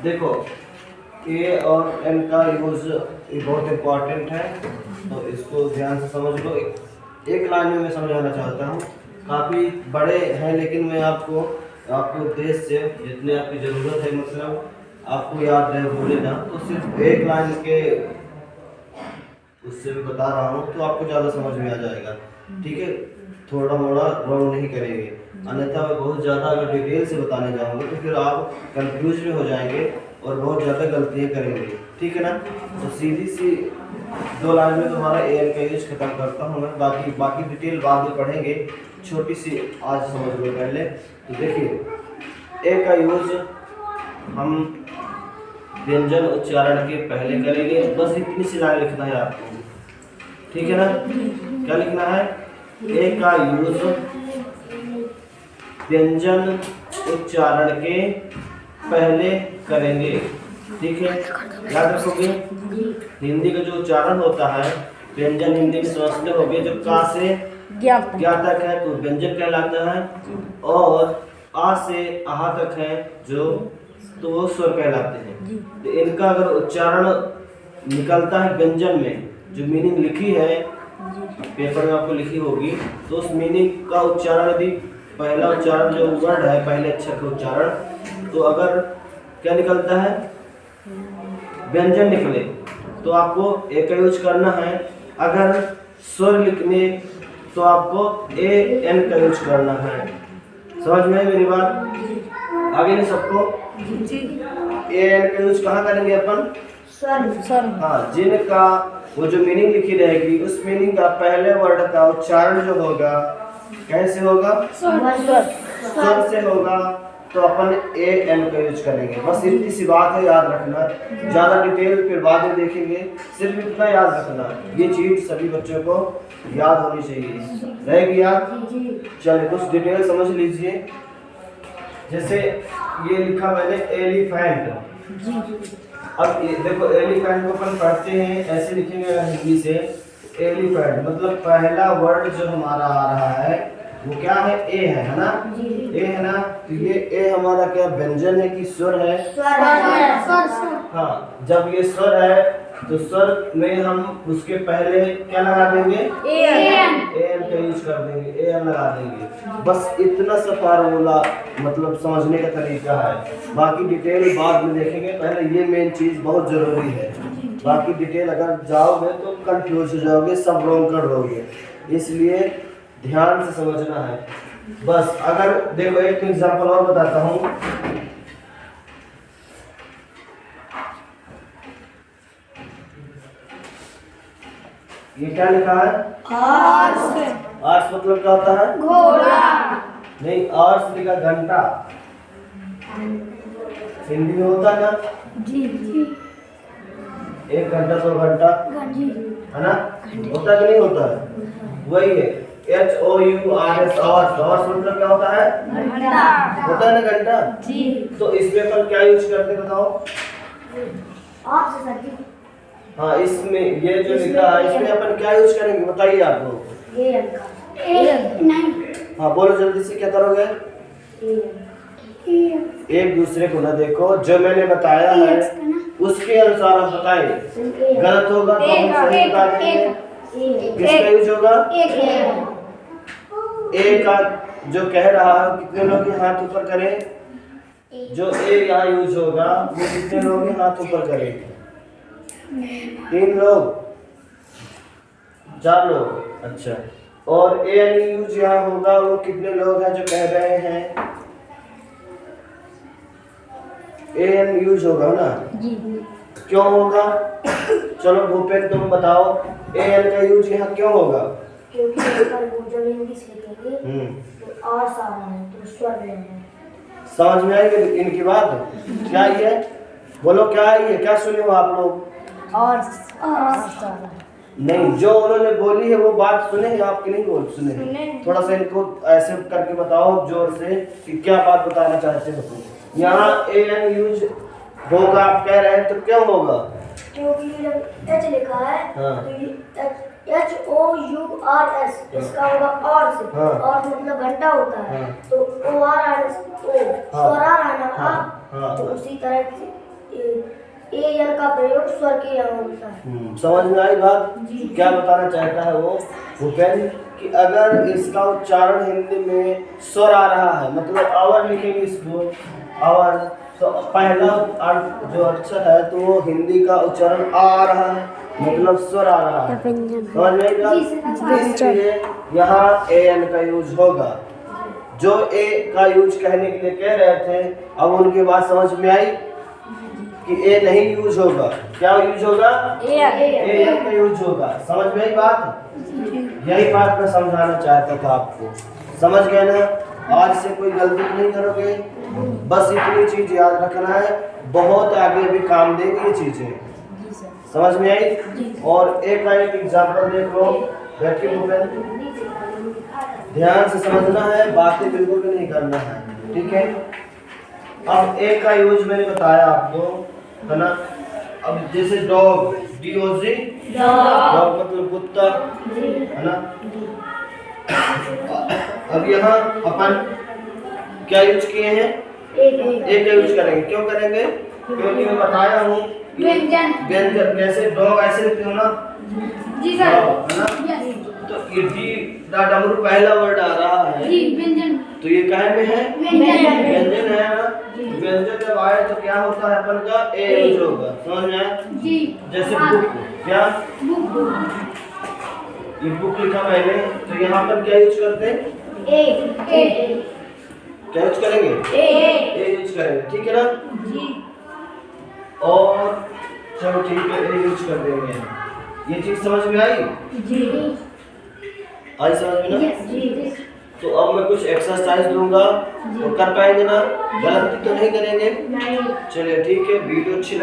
देखो ए और एन का यूज बहुत इम्पोर्टेंट है, तो इसको ध्यान से समझ लो। एक लाइन में मैं समझाना चाहता हूँ, काफ़ी बड़े हैं लेकिन मैं आपको आपके उद्देश्य से जितने आपकी ज़रूरत है, मतलब आपको याद रहे बोले ना, तो सिर्फ एक लाइन के उससे भी बता रहा हूँ तो आपको ज़्यादा समझ में आ जाएगा। ठीक है, थोड़ा मोड़ा रॉन्ग नहीं करेंगे, अन्यथा मैं बहुत ज़्यादा अगर डिटेल से बताने जाऊँगा तो फिर आप कंफ्यूज भी हो जाएंगे और बहुत ज़्यादा गलतियाँ करेंगे। ठीक है ना, तो सीधी सी 2 लाइन में तुम्हारा ए एन का यूज खत्म करता हूँ मैं, बाकी डिटेल बाद में पढ़ेंगे। छोटी सी आज समझ लो पहले। तो देखिए, ए का यूज हम व्यंजन उच्चारण के पहले करेंगे, बस इतनी सी लाइन लिखना है आपको। ठीक है ना, क्या लिखना है? ए का यूज व्यंजन उच्चारण के पहले करेंगे। ठीक है, याद रखोगे। हिंदी का जो उच्चारण होता है, व्यंजन हिंदी में समझते होगे, जो का से ज्ञा तक है तो व्यंजन कहलाता है, और आ से आहा तक है जो तो वो स्वर कहलाते हैं। तो इनका अगर उच्चारण निकलता है व्यंजन में, जो मीनिंग लिखी है पेपर में आपको लिखी होगी, तो उस मीनिंग का उच्चारण यदि पहला उच्चारण जो वर्ड है, पहले अक्षर का उच्चारण, तो अगर क्या निकलता है व्यंजन निकले तो आपको ए का यूज करना है। अगर स्वर लिखने तो आपको ए एन का यूज करना है। समझ में आई मेरी बात? आगे नहीं सबको? ए एन का यूज कहाँ करेंगे अपन? स्वर। हाँ, जिनका वो जो मीनिंग लिखी रहेगी उस मीनिंग का पहले वर्ड का उच्चारण जो होगा कैसे होगा? स्वर से होगा, तो अपन ए एन का यूज करेंगे। बस इतनी सी बात है, याद रखना। ज़्यादा डिटेल फिर बाद में देखेंगे, सिर्फ इतना याद रखना। ये चीज सभी बच्चों को याद होनी चाहिए। रहेगी याद? चलिए कुछ डिटेल समझ लीजिए। जैसे ये लिखा मैंने एलिफेंट। अब देखो, एलिफेंट को अपन पढ़ते हैं ऐसे लिखेंगे हिंदी से, एलिफेंट मतलब पहला वर्ड जो हमारा आ रहा है वो क्या है? ए है ना? ए है ना? तो ये ए हमारा क्या व्यंजन है कि स्वर है? स्वर। हाँ, जब ये स्वर है तो स्वर में हम उसके पहले क्या लगा देंगे? ए एन का यूज कर देंगे, ए एन लगा देंगे। बस इतना सा फार्मूला मतलब समझने का तरीका है। बाकी डिटेल बाद में देखेंगे, पहले ये मेन चीज बहुत जरूरी है। बाकी डिटेल अगर जाओगे तो कंफ्यूज हो जाओगे, सब रॉन्ग कर दोगे, इसलिए ध्यान से समझना है बस। अगर देखो एक एग्जांपल और बताता हूँ। ये क्या लिखा है? आर्स। आर्स मतलब क्या होता है? घोड़ा। नहीं, आर्स लिखा घंटा। हिंदी में होता है ना? जी। 1 घंटा 2 घंटा है ना? होता कि नहीं होता है? वही है HOURS। आवर्स मतलब क्या होता है? घंटा। होता है ना घंटा? जी। तो इसमें अपन क्या यूज करते हैं बताओ? हाँ, इसमें ये जो लिखा है इसमें अपन क्या यूज करेंगे बताइए आप लोग? हाँ बोलो जल्दी से, क्या करोगे? एक दूसरे को ना देखो, जो मैंने बताया है उसके अनुसार आप बताएं। गलत होगा तो हम सही बता देंगे। किसका यूज होगा? ए का जो कह रहा है, कितने लोग हाथ ऊपर करें? जो ए यहाँ यूज होगा वो कितने लोग हाथ ऊपर करें? 3 लोग, 4 लोग। अच्छा, और ए एन यूज यहाँ होगा वो कितने लोग हैं जो कह रहे हैं? ए एन यूज होगा ना? जी। क्यों होगा? चलो भूपेन तुम बताओ, ए एन का यूज यहाँ क्यों होगा? क्योंकि जब इंग्लिश लिखेंगे तो और सामने तो स्वर लेंगे। समझ में आई इनकी बात? क्या ये बोलो, क्या है ये? क्या सुने हो आप लोग? और नहीं, जो उन्होंने बोली है वो बात सुने हैं आपकी? नहीं बोल सुने? थोड़ा सा इनको ऐसे करके बताओ जोर से कि क्या बात बताना चाहते हो तुम। यहाँ ए एन यूज होगा आप कह रहे हैं, तो क्यों होगा? क्योंकि जब एच लिखा है तो HOURS इसका होगा और से। और मतलब घंटा होता है तो ORS ओ स्वर आ रहा है ना, हाँ। तो उसी तरह से ए यल का प्रयोग स्वर के यहाँ होता है। समझ में आई बात? क्या बताना चाहता है वो भूपेन कि अगर इसका उच्चारण हिंदी में स्वर आ रहा है, मतलब अवर लिखेंगे इसको अवर, तो पहला जो अक्षर है तो वो हिंदी का उच्चारण आ रहा है, मतलब स्वर आ रहा है। समझ में आई बात? इसलिए यहाँ ए एन का यूज होगा। जो ए का यूज कहने के लिए कह रहे थे, अब उनकी बात समझ में आई कि ए नहीं यूज होगा। क्या यूज होगा? ए का यूज होगा। समझ में आई बात? यही बात मैं समझाना चाहता था आपको। समझ गए ना? आज से कोई गलती नहीं करोगे, बस इतनी चीज याद रखना है, बहुत आगे भी काम देंगी ये चीजें। समझ में आई? और एक का एक एग्जाम्पल देख लो, बैठिए भूपेन, ध्यान से समझना है, बातें बिल्कुल भी नहीं करना है, ठीक है? अब एक का यूज मैंने बताया आपको, है ना? अब जैसे डॉग, DOG, डॉग मतलब कुत्ता, है ना? अब यहाँ अपन क्या यूज किए हैं? एक का यूज करेंगे। क्यों करेंगे? क्योंकि मैं बताया हूँ व्यंजन, जैसे डॉग ऐसे लिखते हो ना, जी सर, है ना? तो ये डी डमरू पहला वर्ड आ रहा है, व्यंजन, तो ये कहे में है व्यंजन है ना? जी। व्यंजन जब आए तो क्या होता है अपन का ए यूज होगा। समझ में आया? जी। जैसे बुक, क्या बुक, ये बुक लिखा मैंने, तो यहाँ पर क्या यूज करते हैं? क्या यूज करेंगे? ए यूज करेंगे, ठीक है ना? जी। और चलो ठीक है, ए यूज कर देंगे। ये चीज समझ में आई? जी। आई समझ में ना? जी। तो अब मैं कुछ एक्सरसाइज दूंगा, तो कर पाएंगे ना? गलती तो नहीं करेंगे? नहीं। चलिए ठीक है, वीडियो अच्छी